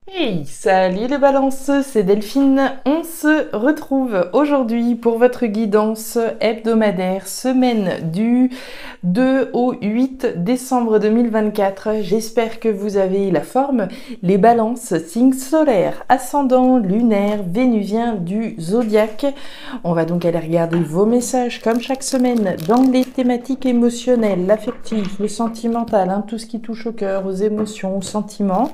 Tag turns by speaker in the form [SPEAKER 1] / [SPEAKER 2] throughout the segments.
[SPEAKER 1] Hey, salut les balances, c'est Delphine. On se retrouve aujourd'hui pour votre guidance hebdomadaire, semaine du 2 au 8 décembre 2024. J'espère que vous avez la forme. Les balances, signes solaires, ascendant, lunaire, vénusien du zodiaque. On va donc aller regarder vos messages comme chaque semaine dans les thématiques émotionnelles, l'affectif, le sentimental, tout ce qui touche au cœur, aux émotions, aux sentiments.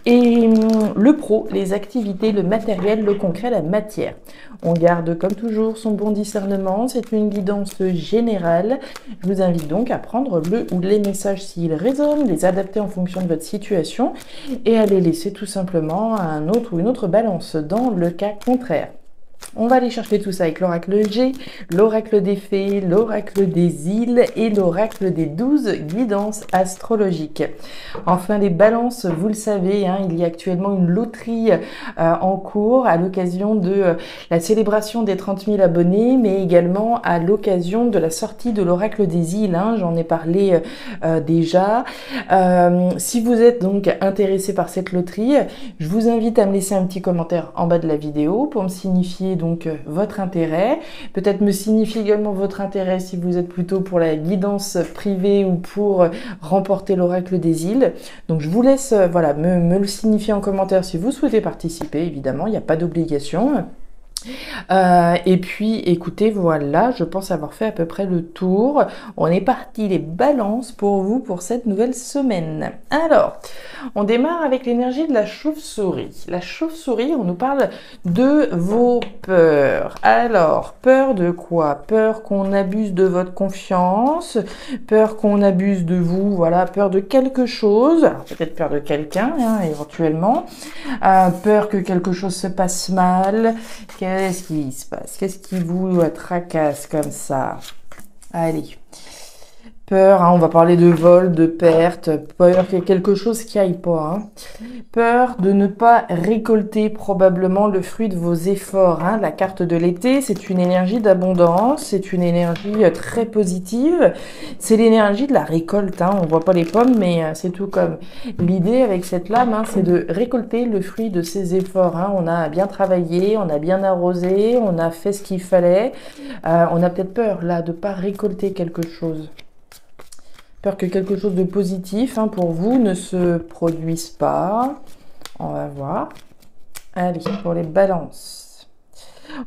[SPEAKER 1] Et le pro, les activités, le matériel, le concret, la matière. On garde comme toujours son bon discernement, c'est une guidance générale. Je vous invite donc à prendre le ou les messages s'ils résonnent, les adapter en fonction de votre situation et à les laisser tout simplement à un autre ou une autre balance dans le cas contraire. On va aller chercher tout ça avec l'oracle G, l'oracle des fées, l'oracle des îles et l'oracle des 12 guidances astrologiques. Enfin, les balances, vous le savez, il y a actuellement une loterie en cours à l'occasion de la célébration des 30 000 abonnés, mais également à l'occasion de la sortie de l'oracle des îles. J'en ai parlé déjà. Si vous êtes donc intéressé par cette loterie, je vous invite à me laisser un petit commentaire en bas de la vidéo pour me signifier donc votre intérêt. Peut-être me signifier également votre intérêt si vous êtes plutôt pour la guidance privée ou pour remporter l'oracle des îles. Donc je vous laisse me le signifier en commentaire si vous souhaitez participer. Évidemment, il n'y a pas d'obligation. Et puis écoutez, voilà, je pense avoir fait à peu près le tour. On est parti les balances pour vous pour cette nouvelle semaine. Alors, on démarre avec l'énergie de la chauve-souris. La chauve-souris, on nous parle de vos peurs. Alors, peur de quoi? Peur qu'on abuse de votre confiance, peur qu'on abuse de vous, voilà, peur de quelque chose, alors peut-être peur de quelqu'un, éventuellement, peur que quelque chose se passe mal. Qu'est-ce qui se passe? Qu'est-ce qui vous tracasse comme ça? Allez. Peur, on va parler de vol, de perte, peur qu'il y ait quelque chose qui aille pas. Peur de ne pas récolter probablement le fruit de vos efforts. La carte de l'été, c'est une énergie d'abondance, c'est une énergie très positive. C'est l'énergie de la récolte. On voit pas les pommes, mais c'est tout comme. L'idée avec cette lame, c'est de récolter le fruit de ses efforts. On a bien travaillé, on a bien arrosé, on a fait ce qu'il fallait. On a peut-être peur là de pas récolter quelque chose. Peur que quelque chose de positif pour vous ne se produise pas. On va voir. Allez, pour les balances.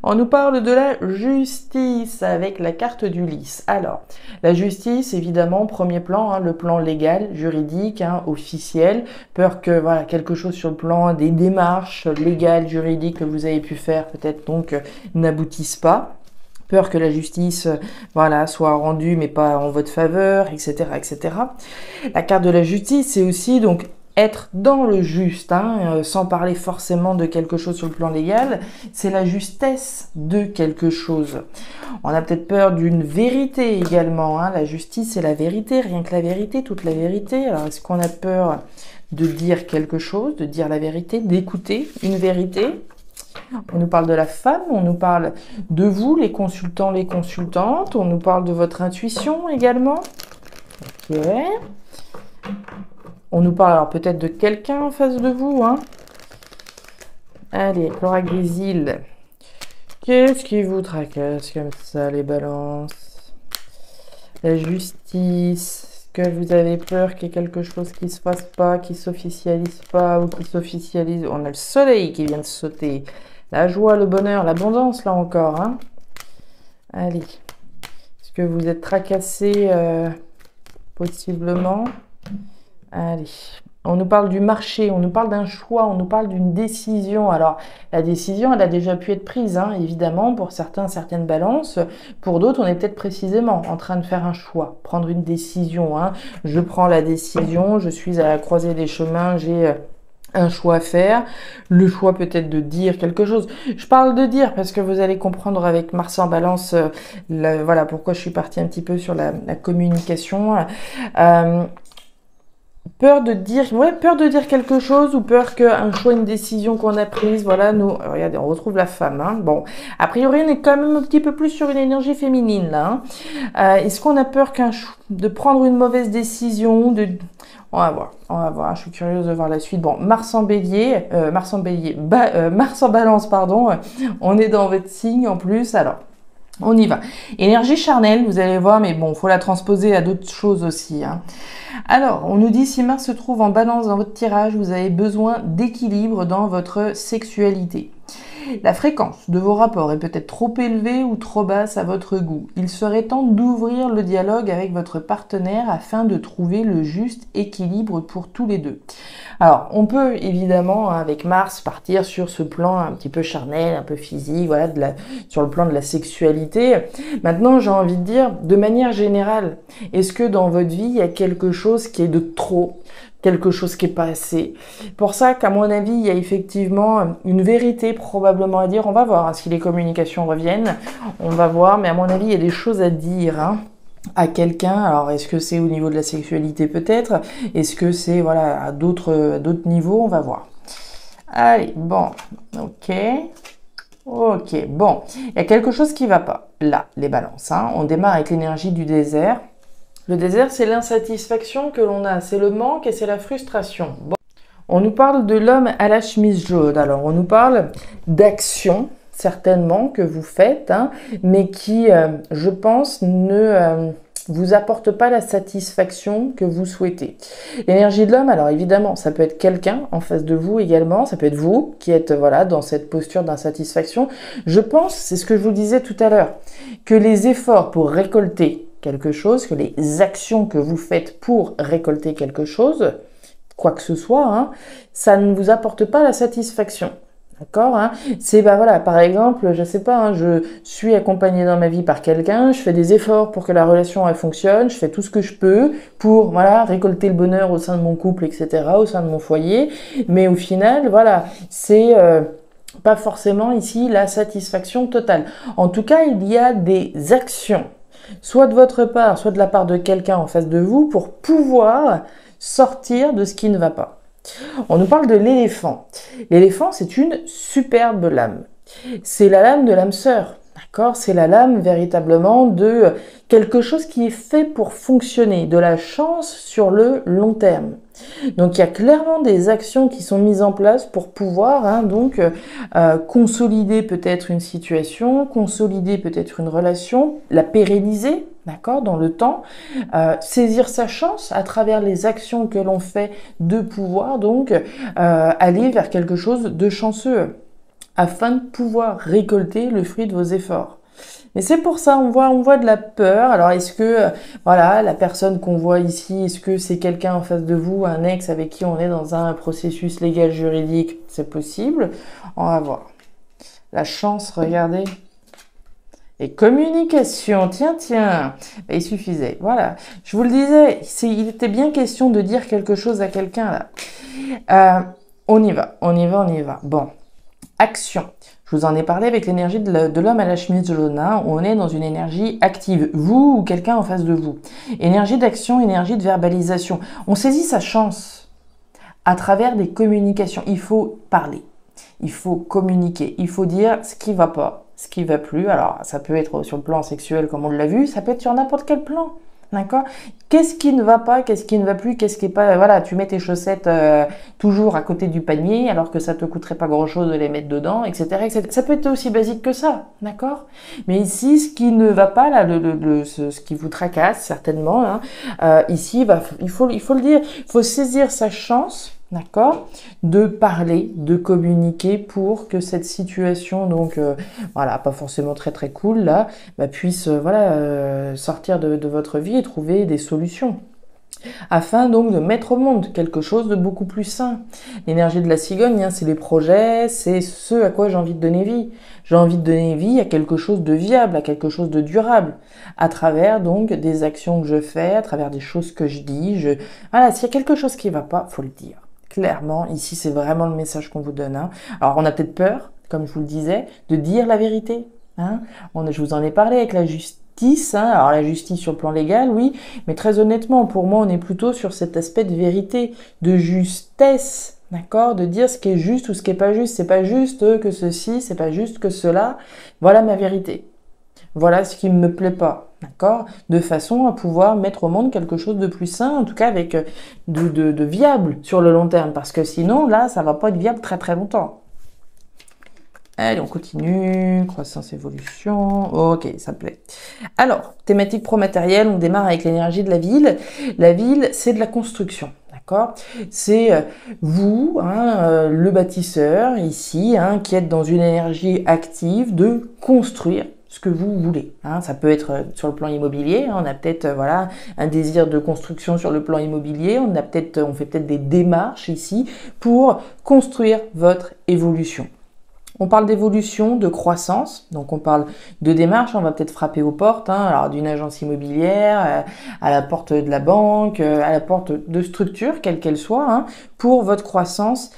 [SPEAKER 1] On nous parle de la justice avec la carte du lys. Alors, la justice, évidemment, premier plan, le plan légal, juridique, officiel. Peur que quelque chose sur le plan des démarches légales, juridiques que vous avez pu faire, peut-être donc n'aboutisse pas. Peur que la justice soit rendue mais pas en votre faveur, etc., etc. La carte de la justice, c'est aussi donc être dans le juste, sans parler forcément de quelque chose sur le plan légal, c'est la justesse de quelque chose. On a peut-être peur d'une vérité également, la justice c'est la vérité, rien que la vérité, toute la vérité. Alors est-ce qu'on a peur de dire quelque chose, de dire la vérité, d'écouter une vérité? On nous parle de la femme, on nous parle de vous, les consultants, les consultantes, on nous parle de votre intuition également. Ok. On nous parle alors peut-être de quelqu'un en face de vous. Allez, l'oracle des îles. Qu'est-ce qui vous tracasse comme ça, les balances? La justice. Que vous avez peur qu'il y ait quelque chose qui se fasse pas, qui s'officialise pas ou qui s'officialise. On a le soleil qui vient de sauter. La joie, le bonheur, l'abondance là encore. Allez. Est-ce que vous êtes tracassé possiblement? Allez. On nous parle du marché, on nous parle d'un choix, on nous parle d'une décision. Alors, la décision, elle a déjà pu être prise, évidemment, pour certains, certaines balances. Pour d'autres, on est peut-être précisément en train de faire un choix, prendre une décision. Je prends la décision, je suis à la croisée des chemins, j'ai un choix à faire. Le choix peut-être de dire quelque chose. Je parle de dire parce que vous allez comprendre avec Mars en balance, pourquoi je suis partie un petit peu sur la communication. Peur de dire, ouais, peur de dire quelque chose ou peur qu'un choix, une décision qu'on a prise, voilà, nous, regardez, on retrouve la femme, hein. Bon, a priori, on est quand même un petit peu plus sur une énergie féminine, là, hein. Est-ce qu'on a peur de prendre une mauvaise décision, on va voir, je suis curieuse de voir la suite. Bon, Mars en bélier, Mars en balance, pardon, on est dans votre signe en plus, alors. On y va. Énergie charnelle, vous allez voir, mais bon, faut la transposer à d'autres choses aussi, hein. Alors, on nous dit, si Mars se trouve en balance dans votre tirage, vous avez besoin d'équilibre dans votre sexualité. La fréquence de vos rapports est peut-être trop élevée ou trop basse à votre goût. Il serait temps d'ouvrir le dialogue avec votre partenaire afin de trouver le juste équilibre pour tous les deux. Alors, on peut évidemment, avec Mars, partir sur ce plan un petit peu charnel, un peu physique, voilà, sur le plan de la sexualité. Maintenant, j'ai envie de dire, de manière générale, est-ce que dans votre vie, il y a quelque chose qui est de trop ? Quelque chose qui est pas assez. Pour ça qu'à mon avis, il y a effectivement une vérité probablement à dire. On va voir, hein, si les communications reviennent. On va voir, mais à mon avis, il y a des choses à dire, hein, à quelqu'un. Alors, est-ce que c'est au niveau de la sexualité peut-être? Est-ce que c'est, voilà, à d'autres niveaux? On va voir. Allez, bon, ok. Ok, bon. Il y a quelque chose qui va pas. Là, les balances, hein. On démarre avec l'énergie du désert. Le désert, c'est l'insatisfaction que l'on a, c'est le manque et c'est la frustration. Bon. On nous parle de l'homme à la chemise jaune. Alors, on nous parle d'actions, certainement, que vous faites, hein, mais qui, je pense, ne vous apportent pas la satisfaction que vous souhaitez. L'énergie de l'homme, alors évidemment, ça peut être quelqu'un en face de vous également, ça peut être vous qui êtes, voilà, dans cette posture d'insatisfaction. Je pense, c'est ce que je vous disais tout à l'heure, que les efforts pour récolter quelque chose, que les actions que vous faites pour récolter quelque chose, quoi que ce soit, hein, ça ne vous apporte pas la satisfaction. D'accord, hein. C'est, bah voilà, par exemple, je sais pas, hein, je suis accompagnée dans ma vie par quelqu'un, je fais des efforts pour que la relation elle fonctionne, je fais tout ce que je peux pour, voilà, récolter le bonheur au sein de mon couple, etc., au sein de mon foyer, mais au final, voilà, c'est pas forcément ici la satisfaction totale. En tout cas, il y a des actions, soit de votre part, soit de la part de quelqu'un en face de vous, pour pouvoir sortir de ce qui ne va pas. On nous parle de l'éléphant. L'éléphant, c'est une superbe lame. C'est la lame de l'âme sœur, d'accord? C'est la lame véritablement de quelque chose qui est fait pour fonctionner, de la chance sur le long terme. Donc il y a clairement des actions qui sont mises en place pour pouvoir, hein, donc consolider peut-être une situation, consolider peut-être une relation, la pérenniser, d'accord, dans le temps, saisir sa chance à travers les actions que l'on fait, de pouvoir donc aller vers quelque chose de chanceux afin de pouvoir récolter le fruit de vos efforts. Mais c'est pour ça, on voit de la peur. Alors, est-ce que, voilà, la personne qu'on voit ici, est-ce que c'est quelqu'un en face de vous, un ex avec qui on est dans un processus légal juridique? C'est possible. On va voir. La chance, regardez. Et communication, tiens. Il suffisait. Voilà. Je vous le disais, il était bien question de dire quelque chose à quelqu'un, là. On y va. Bon. Action. Je vous en ai parlé avec l'énergie de l'homme à la chemise jaune, hein, où on est dans une énergie active, vous ou quelqu'un en face de vous. Énergie d'action, énergie de verbalisation. On saisit sa chance à travers des communications. Il faut parler, il faut communiquer, il faut dire ce qui va pas, ce qui va plus. Alors, ça peut être sur le plan sexuel comme on l'a vu, ça peut être sur n'importe quel plan. D'accord? Qu'est-ce qui ne va pas? Qu'est-ce qui ne va plus? Qu'est-ce qui est pas... Voilà, tu mets tes chaussettes toujours à côté du panier alors que ça te coûterait pas grand-chose de les mettre dedans, etc., etc. Ça peut être aussi basique que ça, d'accord? Mais ici, ce qui ne va pas, là, ce qui vous tracasse certainement, hein, ici, il faut le dire, il faut saisir sa chance, d'accord, de parler, de communiquer pour que cette situation, donc voilà, pas forcément très très cool là, puisse voilà sortir de votre vie et trouver des solutions. Afin donc de mettre au monde quelque chose de beaucoup plus sain. L'énergie de la cigogne, hein, c'est les projets, c'est ce à quoi j'ai envie de donner vie. J'ai envie de donner vie à quelque chose de viable, à quelque chose de durable, à travers donc des actions que je fais, à travers des choses que je dis. Voilà, s'il y a quelque chose qui va pas, faut le dire. Clairement, ici, c'est vraiment le message qu'on vous donne, hein. Alors, on a peut-être peur, comme je vous le disais, de dire la vérité, hein. Je vous en ai parlé avec la justice justice, hein. Alors la justice sur le plan légal, oui, mais très honnêtement, pour moi, on est plutôt sur cet aspect de vérité, de justesse, d'accord, de dire ce qui est juste ou ce qui est pas juste. C'est pas juste que ceci, c'est pas juste que cela. Voilà ma vérité. Voilà ce qui ne me plaît pas, d'accord, de façon à pouvoir mettre au monde quelque chose de plus sain, en tout cas avec de viable sur le long terme, parce que sinon, là, ça va pas être viable très très longtemps. Allez, on continue, croissance, évolution, ok, ça me plaît. Alors, thématique pro-matériel, on démarre avec l'énergie de la ville. La ville, c'est de la construction. D'accord, c'est vous, hein, le bâtisseur ici, hein, qui êtes dans une énergie active de construire ce que vous voulez. Hein. Ça peut être sur le plan immobilier, hein, on a peut-être voilà un désir de construction sur le plan immobilier, on fait peut-être des démarches ici pour construire votre évolution. On parle d'évolution, de croissance, donc on parle de démarche, on va peut-être frapper aux portes, hein, alors d'une agence immobilière, à la porte de la banque, à la porte de structure, quelle qu'elle soit, hein, pour votre croissance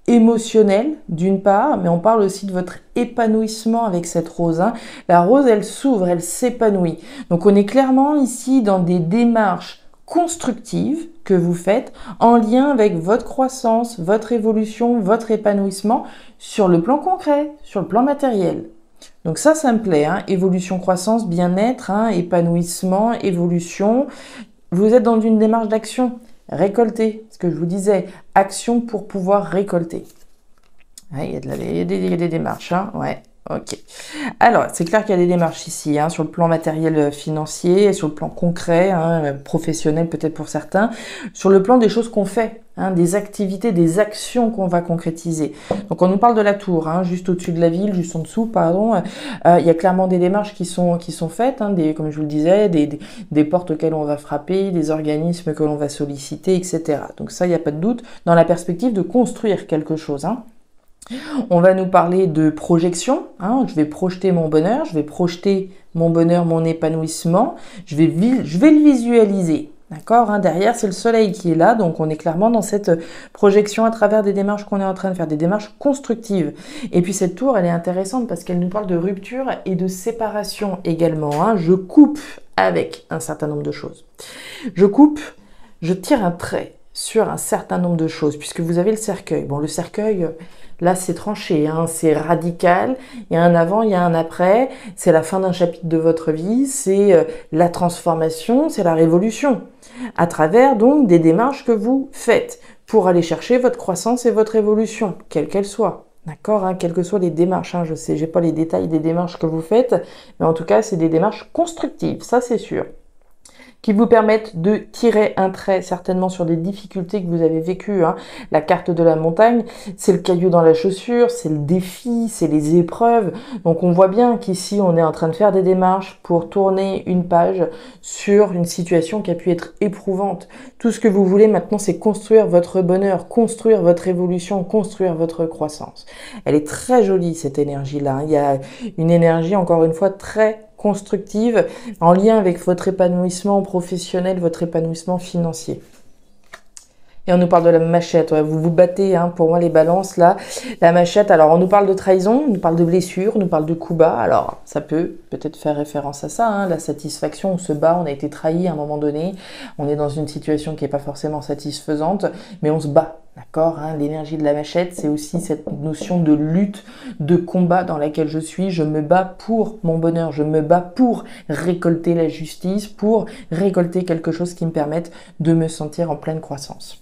[SPEAKER 1] émotionnelle d'une part, mais on parle aussi de votre épanouissement avec cette rose. Hein. La rose, elle s'ouvre, elle s'épanouit. Donc on est clairement ici dans des démarches constructives que vous faites en lien avec votre croissance, votre évolution, votre épanouissement sur le plan concret, sur le plan matériel. Donc ça me plaît, hein. Évolution, croissance, bien-être, hein, épanouissement, évolution. Vous êtes dans une démarche d'action. Récolter, ce que je vous disais, action pour pouvoir récolter. Ouais, il y a des démarches, hein, ouais. Ok. Alors, c'est clair qu'il y a des démarches ici, hein, sur le plan matériel financier, sur le plan concret, hein, professionnel peut-être pour certains, sur le plan des choses qu'on fait, hein, des activités, des actions qu'on va concrétiser. Donc, on nous parle de la tour, hein, juste au-dessus de la ville, juste en dessous, pardon. Il y a clairement des démarches qui sont faites, hein, comme je vous le disais, des portes auxquelles on va frapper, des organismes que l'on va solliciter, etc. Donc ça, il n'y a pas de doute, dans la perspective de construire quelque chose, hein. On va nous parler de projection, hein, je vais projeter mon bonheur, mon épanouissement, je vais le visualiser, d'accord, hein, derrière c'est le soleil qui est là, donc on est clairement dans cette projection à travers des démarches qu'on est en train de faire, des démarches constructives. Et puis cette tour, elle est intéressante parce qu'elle nous parle de rupture et de séparation également, hein. Je coupe avec un certain nombre de choses. Je tire un trait sur un certain nombre de choses, puisque vous avez le cercueil. Bon, le cercueil, là, c'est tranché, hein, c'est radical. Il y a un avant, il y a un après. C'est la fin d'un chapitre de votre vie, c'est la transformation, c'est la révolution. À travers, donc, des démarches que vous faites pour aller chercher votre croissance et votre évolution, quelle qu'elle soit. D'accord, hein, quelles que soient les démarches, hein, je sais, j'ai pas les détails des démarches que vous faites, mais en tout cas, c'est des démarches constructives, ça c'est sûr, qui vous permettent de tirer un trait certainement sur des difficultés que vous avez vécues. Hein. La carte de la montagne, c'est le caillou dans la chaussure, c'est le défi, c'est les épreuves. Donc on voit bien qu'ici, on est en train de faire des démarches pour tourner une page sur une situation qui a pu être éprouvante. Tout ce que vous voulez maintenant, c'est construire votre bonheur, construire votre évolution, construire votre croissance. Elle est très jolie, cette énergie-là. Hein. Il y a une énergie, encore une fois, très constructive en lien avec votre épanouissement professionnel, votre épanouissement financier. Et on nous parle de la machette, ouais, vous vous battez, hein, pour moi les balances là, la machette, alors on nous parle de trahison, on nous parle de blessure, on nous parle de coups bas, alors ça peut peut-être faire référence à ça, hein, la satisfaction, on se bat, on a été trahi à un moment donné, on est dans une situation qui n'est pas forcément satisfaisante, mais on se bat. D'accord, hein, l'énergie de la machette, c'est aussi cette notion de lutte, de combat dans laquelle je suis. Je me bats pour mon bonheur, je me bats pour récolter la justice, pour récolter quelque chose qui me permette de me sentir en pleine croissance.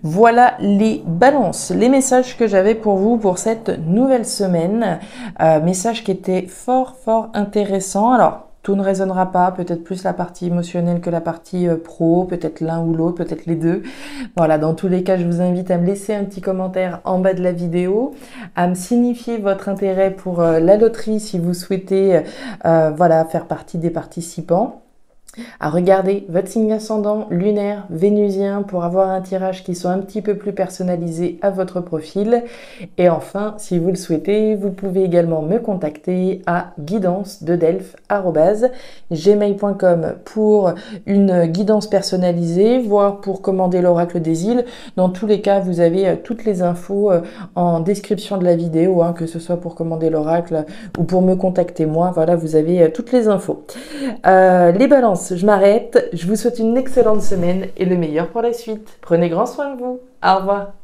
[SPEAKER 1] Voilà les balances, les messages que j'avais pour vous pour cette nouvelle semaine. Message qui était fort intéressant. Alors, tout ne résonnera pas, peut-être plus la partie émotionnelle que la partie pro, peut-être l'un ou l'autre, peut-être les deux. Voilà, dans tous les cas, je vous invite à me laisser un petit commentaire en bas de la vidéo, à me signifier votre intérêt pour la loterie si vous souhaitez voilà, faire partie des participants. à regarder votre signe ascendant, lunaire, vénusien pour avoir un tirage qui soit un petit peu plus personnalisé à votre profil. Et enfin, si vous le souhaitez, vous pouvez également me contacter à guidance-de-delphes@gmail.com pour une guidance personnalisée, voire pour commander l'oracle des îles. Dans tous les cas, vous avez toutes les infos en description de la vidéo, que ce soit pour commander l'oracle ou pour me contacter moi. Voilà, vous avez toutes les infos. Les balances, je m'arrête. Je vous souhaite une excellente semaine et le meilleur pour la suite. Prenez grand soin de vous. Au revoir.